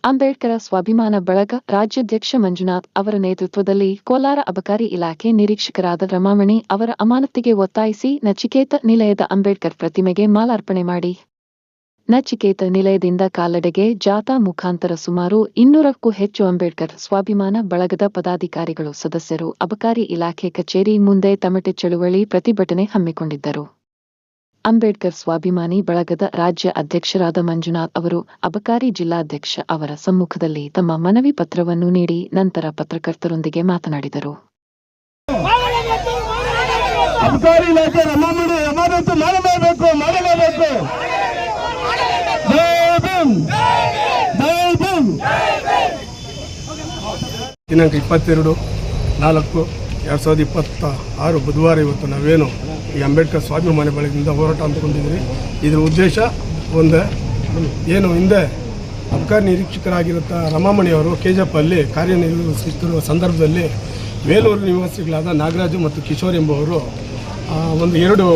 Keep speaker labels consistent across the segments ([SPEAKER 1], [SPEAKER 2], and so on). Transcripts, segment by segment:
[SPEAKER 1] ಅಂಬೇಡ್ಕರ ಸ್ವಾಭಿಮಾನ ಬಳಗ ರಾಜ್ಯಾಧ್ಯಕ್ಷ ಮಂಜುನಾಥ್ ಅವರ ನೇತೃತ್ವದಲ್ಲಿ ಕೋಲಾರ ಅಬಕಾರಿ ಇಲಾಖೆ ನಿರೀಕ್ಷಕರಾದ ರಮಾಮಣಿ ಅವರ ಅಮಾನತಿಗೆ ಒತ್ತಾಯಿಸಿ ನಚಿಕೇತ ನಿಲಯದ ಅಂಬೇಡ್ಕರ್ ಪ್ರತಿಮೆಗೆ ಮಾಲಾರ್ಪಣೆ ಮಾಡಿ ನಚಿಕೇತ ನಿಲಯದಿಂದ ಕಾಲ್ನಡೆಗೆ ಜಾಥಾ ಮುಖಾಂತರ ಸುಮಾರು 200ಕ್ಕೂ ಹೆಚ್ಚು ಅಂಬೇಡ್ಕರ್ ಸ್ವಾಭಿಮಾನ ಬಳಗದ ಪದಾಧಿಕಾರಿಗಳು ಸದಸ್ಯರು ಅಬಕಾರಿ ಇಲಾಖೆ ಕಚೇರಿ ಮುಂದೆ ತಮಟೆ ಚಳುವಳಿ ಪ್ರತಿಭಟನೆ ಹಮ್ಮಿಕೊಂಡಿದ್ದರು. ಅಂಬೇಡ್ಕರ್ ಸ್ವಾಭಿಮಾನಿ ಬಳಗದ ರಾಜ್ಯ ಅಧ್ಯಕ್ಷರಾದ ಮಂಜುನಾಥ್ ಅವರು ಅಬಕಾರಿ ಜಿಲ್ಲಾಧ್ಯಕ್ಷ ಅವರ ಸಮ್ಮುಖದಲ್ಲಿ ತಮ್ಮ ಮನವಿ ಪತ್ರವನ್ನು ನೀಡಿ ನಂತರ ಪತ್ರಕರ್ತರೊಂದಿಗೆ ಮಾತನಾಡಿದರು.
[SPEAKER 2] ಅಬಕಾರಿ ಇಲಾಖೆ ರಮಾಮಣಿ ಅಮಾನತು ಮಾಡಲೇಬೇಕು. ದಿನಾಂಕ 22/4/2026 ಬುಧವಾರ ಇವತ್ತು ನಾವೇನು ಈ ಅಂಬೇಡ್ಕರ್ ಸ್ವಾಭಿಮಾನಿ ಬಳಗದಿಂದ ಹೋರಾಟ ಅಂದ್ಕೊಂಡಿದ್ವಿ. ಇದರ ಉದ್ದೇಶ ಒಂದೇ, ಏನು ಹಿಂದೆ ಅಬಕಾರಿ ನಿರೀಕ್ಷಕರಾಗಿರುತ್ತ ರಮಾಮಣಿಯವರು KJP ಅಲ್ಲಿ ಕಾರ್ಯನಿರ್ವಹಿಸುತ್ತಿರುವ ಸಂದರ್ಭದಲ್ಲಿ ವೇಲೂರು ನಿವಾಸಿಗಳಾದ ನಾಗರಾಜು ಮತ್ತು ಕಿಶೋರ್ ಎಂಬುವರು ಎರಡು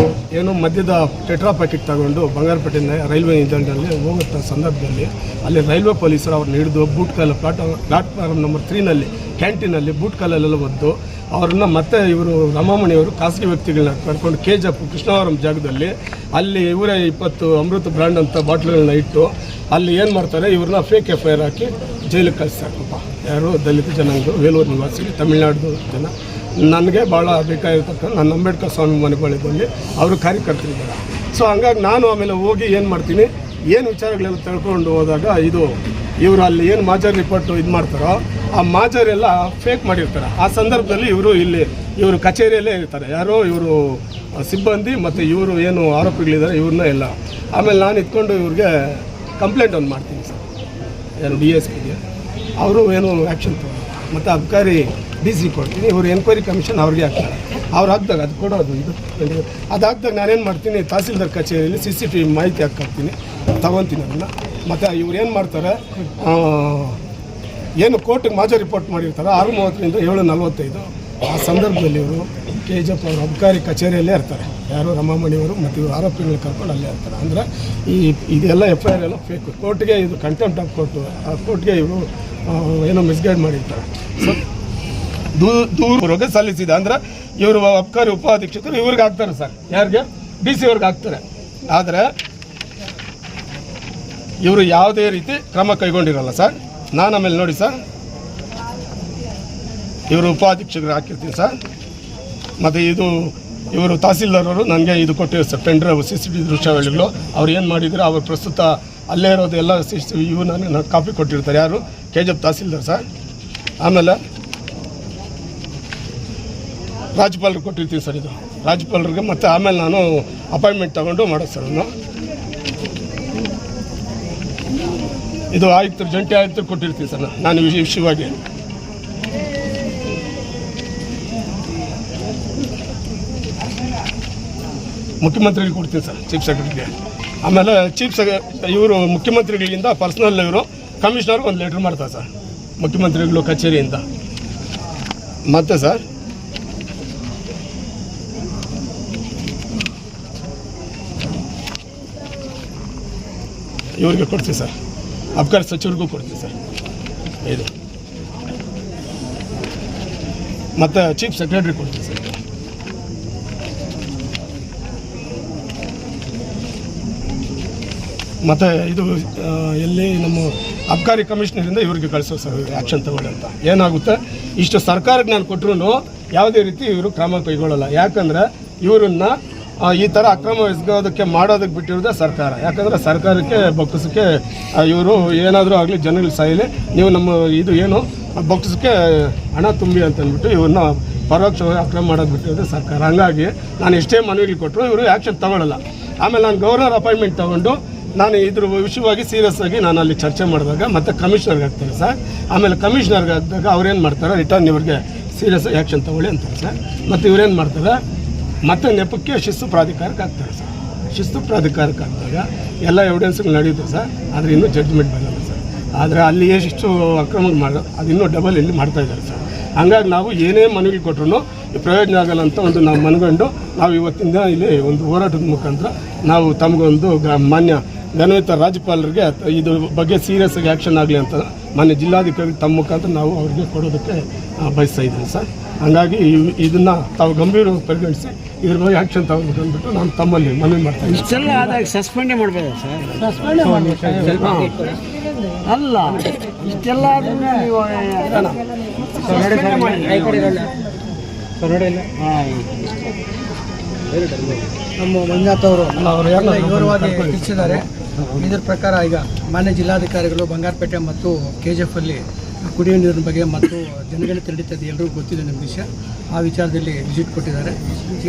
[SPEAKER 2] ಮದ್ಯದ ಟೆಟ್ರಾ ಪ್ಯಾಕೆಟ್ ತಗೊಂಡು ಬಂಗಾರಪೇಟೆಯಿಂದ ರೈಲ್ವೆ ನಿಲ್ದಾಣದಲ್ಲಿ ಹೋಗುತ್ತ ಸಂದರ್ಭದಲ್ಲಿ ಅಲ್ಲಿ ರೈಲ್ವೆ ಪೊಲೀಸರು ಅವ್ರನ್ನ ಹಿಡಿದು ಬೂಟ್ಕಾಲ ಪ್ಲಾಟ್ಫಾರ್ಮ್ ನಂಬರ್ 3ನಲ್ಲಿ ಕ್ಯಾಂಟೀನಲ್ಲಿ ಬೂಟ್ಕಾಲೆಲ್ಲ ಒದ್ದು ಅವ್ರನ್ನ ಮತ್ತೆ ಇವರು ರಮಾಮಣಿಯವರು ಖಾಸಗಿ ವ್ಯಕ್ತಿಗಳನ್ನ ಕರ್ಕೊಂಡು KJP ಕೃಷ್ಣವರಂ ಜಾಗದಲ್ಲಿ ಅಲ್ಲಿ ಇವರೇ 20 ಅಮೃತ ಬ್ರ್ಯಾಂಡ್ ಅಂತ ಬಾಟ್ಲುಗಳನ್ನ ಇಟ್ಟು ಅಲ್ಲಿ ಏನು ಮಾಡ್ತಾರೆ, ಇವ್ರನ್ನ ಫೇಕ್ FIR ಹಾಕಿ ಜೈಲಿಗೆ ಕಳಿಸ್ತಾರಪ್ಪ. ಯಾರು ದಲಿತ ಜನಾಂಗ ವೇಲೂರು ನಿವಾಸಿ ತಮಿಳುನಾಡು ಜನ. ನನಗೆ ಭಾಳ ಬೇಕಾಗಿರ್ತಕ್ಕಂಥ ನನ್ನ ಅಂಬೇಡ್ಕರ್ ಸ್ವಾಭಿಮಾನಿ ಬಳಗದಲ್ಲಿ ಅವರು ಕಾರ್ಯಕರ್ತರಿದ್ದಾರೆ. ಸೊ ಹಂಗಾಗಿ ನಾನು ಆಮೇಲೆ ಹೋಗಿ ಏನು ಮಾಡ್ತೀನಿ, ಏನು ವಿಚಾರಗಳೆಲ್ಲ ತಿಳ್ಕೊಂಡು ಹೋದಾಗ ಇವರು ಅಲ್ಲಿ ಏನು ಮಾಜರ್ ರಿಪೋರ್ಟು ಇದು ಮಾಡ್ತಾರೋ ಆ ಮಾಜರೆಲ್ಲ ಫೇಕ್ ಮಾಡಿರ್ತಾರೆ. ಆ ಸಂದರ್ಭದಲ್ಲಿ ಇವರು ಕಚೇರಿಯಲ್ಲೇ ಇರ್ತಾರೆ. ಯಾರೋ ಇವರು ಸಿಬ್ಬಂದಿ ಮತ್ತು ಇವರು ಏನು ಆರೋಪಿಗಳಿದ್ದಾರೆ ಇವ್ರನ್ನ ಎಲ್ಲ. ಆಮೇಲೆ ನಾನು ಇಟ್ಕೊಂಡು ಇವ್ರಿಗೆ ಕಂಪ್ಲೇಂಟ್ ಒಂದು ಮಾಡ್ತೀನಿ ಸರ್, ಏನು DSPಗೆ. ಅವರು ಏನು ಆ್ಯಕ್ಷನ್ ತಗೊಂಡು ಮತ್ತು ಅಬಕಾರಿ DC ಕೊಡ್ತೀನಿ. ಇವರು ಎನ್ಕ್ವೈರಿ ಕಮಿಷನ್ ಅವ್ರಿಗೆ ಹಾಕ್ತಾರೆ. ಅವ್ರು ಹಾಕ್ದಾಗ ಅದು ಕೊಡೋದು ಅದಾಗ್ದಾಗ ನಾನೇನು ಮಾಡ್ತೀನಿ, ತಹಸೀಲ್ದಾರ್ ಕಚೇರಿಯಲ್ಲಿ CCTV ಮಾಹಿತಿ ಹಾಕ್ತೀನಿ, ತಗೊತೀನಿ ಅದನ್ನು. ಮತ್ತು ಇವ್ರು ಏನು ಮಾಡ್ತಾರೆ, ಏನು ಕೋರ್ಟಿಗೆ ಮಾಜರ್ ರಿಪೋರ್ಟ್ ಮಾಡಿರ್ತಾರೆ 6:30ರಿಂದ 7:45. ಆ ಸಂದರ್ಭದಲ್ಲಿ ಇವರು KJP ಅವರು ಅಬಕಾರಿ ಕಚೇರಿಯಲ್ಲೇ ಇರ್ತಾರೆ. ಯಾರು ರಮಾಮಣಿಯವರು ಮತ್ತು ಇವರು ಆರೋಪಿಗಳು ಕರ್ಕೊಂಡು ಅಲ್ಲೇ ಇರ್ತಾರೆ. ಅಂದರೆ ಇದೆಲ್ಲ FIR ಎಲ್ಲ ಫೇಕ್. ಕೋರ್ಟ್ಗೆ ಇದು ಕಂಟೆಂಪ್ಟ್ ಆಫ್ ಕೋರ್ಟು, ಆ ಕೋರ್ಟ್ಗೆ ಇವರು ಏನೋ ಮಿಸ್ಗೈಡ್ ಮಾಡಿರ್ತಾರೆ. ಸೊ ದೂರವರೆಗೆ ಸಲ್ಲಿಸಿದೆ. ಅಂದರೆ ಇವರು ಅಬಕಾರಿ ಉಪಾಧೀಕ್ಷಕರು ಇವ್ರಿಗೆ ಹಾಕ್ತಾರೆ ಸರ್, ಯಾರಿಗೆ DC ಅವ್ರಿಗೆ ಹಾಕ್ತಾರೆ. ಆದರೆ ಇವರು ಯಾವುದೇ ರೀತಿ ಕ್ರಮ ಕೈಗೊಂಡಿರಲ್ಲ ಸರ್. ನಾನು ಆಮೇಲೆ ನೋಡಿ ಸರ್, ಇವರು ಉಪಾಧೀಕ್ಷಕರು ಹಾಕಿರ್ತೀನಿ ಸರ್. ಮತ್ತು ಇವರು ತಹಸೀಲ್ದಾರ್ ಅವರು ನನಗೆ ಇದು ಕೊಟ್ಟಿದ್ದಾರೆ ಸರ್, ಪೆಂಡ್ರೈವ್ CCTV ದೃಶ್ಯಾವಳಿಗಳು. ಅವ್ರು ಏನು ಮಾಡಿದ್ರು, ಅವ್ರು ಪ್ರಸ್ತುತ ಅಲ್ಲೇ ಇರೋದು ಎಲ್ಲ ಇವು ನಾನು ಕಾಪಿ ಕೊಟ್ಟಿರ್ತಾರೆ. ಯಾರು KJP ತಹಸೀಲ್ದಾರ್ ಸರ್. ಆಮೇಲೆ ರಾಜ್ಯಪಾಲರಿಗೆ ಕೊಟ್ಟಿರ್ತೀನಿ ಸರ್, ಇದು ರಾಜ್ಯಪಾಲರಿಗೆ. ಮತ್ತು ಆಮೇಲೆ ನಾನು ಅಪಾಯಿಂಟ್ಮೆಂಟ್ ತೊಗೊಂಡು ಮಾಡೋದು ಸರ್. ಇದು ಆಯುಕ್ತರು, ಜಂಟಿ ಆಯುಕ್ತರು ಕೊಟ್ಟಿರ್ತೀನಿ ಸರ್ ನಾನು ವಿಷಯವಾಗಿ. ಮುಖ್ಯಮಂತ್ರಿಗೆ ಕೊಡ್ತೀನಿ ಸರ್, ಚೀಫ್ ಸೆಕ್ರೆಟರಿಗೆ. ಆಮೇಲೆ ಇವರು ಮುಖ್ಯಮಂತ್ರಿಗಳಿಂದ ಪರ್ಸ್ನಲ್ ಇವರು ಕಮಿಷನರ್ಗೆ ಒಂದು ಲೆಟ್ರ್ ಮಾಡ್ತಾರೆ ಸರ್, ಮುಖ್ಯಮಂತ್ರಿಗಳು ಕಚೇರಿಯಿಂದ. ಮತ್ತೆ ಸರ್ ಇವ್ರಿಗೆ ಕೊಡ್ತೀವಿ ಸರ್, ಅಬಕಾರಿ ಸಚಿವರಿಗೂ ಕೊಡ್ತೀವಿ ಸರ್ ಇದು. ಮತ್ತು ಚೀಫ್ ಸೆಕ್ರೆಟರಿ ಕೊಡ್ತೀವಿ ಸರ್. ಮತ್ತು ಇದು ಎಲ್ಲಿ ನಮ್ಮ ಅಬಕಾರಿ ಕಮಿಷನರಿಂದ ಇವ್ರಿಗೆ ಕಳಿಸೋ ಸರ್, ಆ್ಯಕ್ಷನ್ ತಗೊಳ್ಳಿ ಅಂತ. ಏನಾಗುತ್ತೆ, ಇಷ್ಟು ಸರ್ಕಾರಕ್ಕೆ ನಾನು ಕೊಟ್ಟರು ಯಾವುದೇ ರೀತಿ ಇವರು ಕ್ರಮ ಕೈಗೊಳ್ಳಲ್ಲ. ಯಾಕಂದರೆ ಇವರನ್ನ ಈ ಥರ ಅಕ್ರಮ ಎಸಗೋದಕ್ಕೆ ಮಾಡೋದಕ್ಕೆ ಬಿಟ್ಟಿರೋದೇ ಸರ್ಕಾರ. ಯಾಕಂದರೆ ಸರ್ಕಾರಕ್ಕೆ ಬೊಕ್ಕಸಕ್ಕೆ ಇವರು ಏನಾದರೂ ಆಗಲಿ, ಜನಗಳು ಸಾಯಲಿ, ನೀವು ನಮ್ಮ ಇದು ಏನು ಬೊಕ್ಕಸಕ್ಕೆ ಹಣ ತುಂಬಿ ಅಂತ ಅಂದ್ಬಿಟ್ಟು ಇವ್ರನ್ನ ಪರೋಕ್ಷವಾಗಿ ಅಕ್ರಮ ಮಾಡೋದು ಬಿಟ್ಟಿರೋದೇ ಸರ್ಕಾರ. ಹಂಗಾಗಿ ನಾನು ಎಷ್ಟೇ ಮನವಿಗಳು ಕೊಟ್ಟರು ಇವರು ಆ್ಯಕ್ಷನ್ ತಗೊಳ್ಳಲ್ಲ. ಆಮೇಲೆ ನಾನು ಗವರ್ನರ್ ಅಪಾಯಿಂಟ್ಮೆಂಟ್ ತೊಗೊಂಡು ನಾನು ಇದ್ರ ವಿಷಯವಾಗಿ ಸೀರಿಯಸ್ ಆಗಿ ನಾನು ಅಲ್ಲಿ ಚರ್ಚೆ ಮಾಡಿದಾಗ ಮತ್ತೆ ಕಮಿಷನರ್ಗೆ ಹಾಕ್ತಾರೆ ಸರ್. ಆಮೇಲೆ ಕಮಿಷನರ್ಗೆ ಹಾಕಿದಾಗ ಅವ್ರೇನು ಮಾಡ್ತಾರೆ, ರಿಟರ್ನ್ ಇವ್ರಿಗೆ ಸೀರಿಯಸ್ ಆ್ಯಕ್ಷನ್ ತಗೊಳ್ಳಿ ಅಂತಾರೆ ಸರ್. ಮತ್ತು ಇವ್ರೇನು ಮಾಡ್ತಾರೆ, ಮತ್ತೆ ನೆಪಕ್ಕೆ ಶಿಸ್ತು ಪ್ರಾಧಿಕಾರಕ್ಕೆ ಹಾಕ್ತಾರೆ ಸರ್. ಶಿಸ್ತು ಪ್ರಾಧಿಕಾರಕ್ಕೆ ಹಾಕಿದಾಗ ಎಲ್ಲ ಎವಿಡೆನ್ಸ್ಗಳು ನಡೆಯುತ್ತೆ ಸರ್, ಆದರೆ ಇನ್ನೂ ಜಡ್ಜ್ಮೆಂಟ್ ಬರಲ್ಲ ಸರ್. ಆದರೆ ಅಲ್ಲಿ ಎಷ್ಟು ಅಕ್ರಮ ಮಾಡೋದು ಅದು ಇನ್ನೂ ಡಬಲ್ ಇಲ್ಲಿ ಮಾಡ್ತಾಯಿದ್ದಾರೆ ಸರ್. ಹಂಗಾಗಿ ನಾವು ಏನೇ ಮನವಿ ಕೊಟ್ಟರು ಪ್ರಯೋಜನ ಆಗಲ್ಲ ಅಂತ ಒಂದು ನಾವು ಮನಗಂಡು ನಾವು ಇವತ್ತಿಂದ ಇಲ್ಲಿ ಒಂದು ಹೋರಾಟದ ಮುಖಾಂತರ ನಾವು ತಮಗೊಂದು ಮಾನ್ಯ ಘನಯುತ ರಾಜ್ಯಪಾಲರಿಗೆ ಇದ್ರ ಬಗ್ಗೆ ಸೀರಿಯಸ್ ಆಗಿ ಆ್ಯಕ್ಷನ್ ಆಗಲಿ ಅಂತ ಮಾನ್ಯ ಜಿಲ್ಲಾಧಿಕಾರಿ ತಮ್ಮ ಮುಖಾಂತರ ನಾವು ಅವ್ರಿಗೆ ಕೊಡೋದಕ್ಕೆ ಬಯಸ್ತಾ ಇದ್ದೀನಿ ಸರ್. ಹಾಗಾಗಿ ಇದನ್ನು ತಾವು ಗಂಭೀರವಾಗಿ ಪರಿಗಣಿಸಿ ಇದ್ರ ಬಗ್ಗೆ ಆ್ಯಕ್ಷನ್ ತಗೋಬೇಕು ಅಂದ್ಬಿಟ್ಟು ನಾನು ತಮ್ಮಲ್ಲಿ ಮನವಿ ಮಾಡ್ತಾ ಇದ್ದೀನಿ.
[SPEAKER 3] ಇಷ್ಟೆಲ್ಲ ಆದಾಗ ಸಸ್ಪೆಂಡೇ ಮಾಡ್ಬೋದು ಸರ್. ಅಲ್ಲ ಇಷ್ಟೆಲ್ಲ ಆದ್ರೂ ನೀವು
[SPEAKER 4] ನಮ್ಮ ಮಂಜುನಾಥ್ ಅವರು ವಿವರವಾಗಿ ತಿಳಿಸಿದ್ದಾರೆ. ಇದರ ಪ್ರಕಾರ ಈಗ ಮಾನ್ಯ ಜಿಲ್ಲಾಧಿಕಾರಿಗಳು ಬಂಗಾರಪೇಟೆ ಮತ್ತು KGF ಅಲ್ಲಿ ಕುಡಿಯುವ ನೀರಿನ ಬಗ್ಗೆ ಮತ್ತು ಜನಗಣತಿ ನಡೀತದೆ, ಎಲ್ಲರಿಗೂ ಗೊತ್ತಿದೆ ನಮ್ಮ ವಿಷಯ. ಆ ವಿಚಾರದಲ್ಲಿ ವಿಸಿಟ್ ಕೊಟ್ಟಿದ್ದಾರೆ.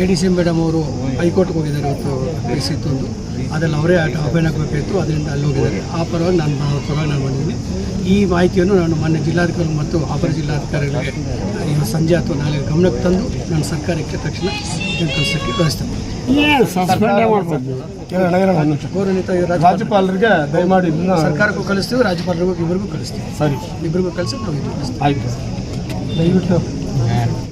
[SPEAKER 4] ADC ಮೇಡಮ್ ಅವರು ಹೈಕೋರ್ಟ್ಗೆ ಹೋಗಿದ್ದಾರೆ ಇವತ್ತು ಕೇಸ್ ಇತ್ತು, ಅದೆಲ್ಲ ಅವರೇ ಅಪಾಯನ ಆಗಬೇಕಾಯಿತು, ಅದರಿಂದ ಅಲ್ಲಿ ಹೋಗಿದ್ದಾರೆ. ಆ ಪರವಾಗಿ ನಾನು ಬಂದಿದ್ದೀನಿ. ಈ ಮಾಹಿತಿಯನ್ನು ನಾನು ಮಾನ್ಯ ಜಿಲ್ಲಾಧಿಕಾರಿ ಮತ್ತು ಅಪರ ಜಿಲ್ಲಾಧಿಕಾರಿಗಳಿಗೆ ಈಗ ಸಂಜೆ ಅಥವಾ ನಾಳೆ ಗಮನಕ್ಕೆ ತಂದು ನಾನು ಸರ್ಕಾರಕ್ಕೆ ತಕ್ಷಣ ಕಳಿಸೋಕ್ಕೆ ಕಳಿಸ್ತೇನೆ.
[SPEAKER 3] ಸಸ್ಪೆಂಡೇ ಮಾಡ್ಬೋದು.
[SPEAKER 4] ಗೌರವಾನ್ವಿತ
[SPEAKER 2] ರಾಜ್ಯಪಾಲರಿಗೆ ದಯಮಾಡಿ ಇದನ್ನ
[SPEAKER 4] ಸರ್ಕಾರಕ್ಕೂ ಕಳಿಸ್ತೀವಿ, ರಾಜ್ಯಪಾಲರಿಗೂ ಇಬ್ಬರಿಗೂ ಕಳಿಸ್ತೀವಿ.
[SPEAKER 2] ಸರಿ,
[SPEAKER 4] ಇಬ್ಬರಿಗೂ ಕಳಿಸಿ ನಾವು ಇದು ಕಳಿಸ್ತೀವಿ.
[SPEAKER 2] ಆಯಿತು. ದಯವಿಟ್ಟು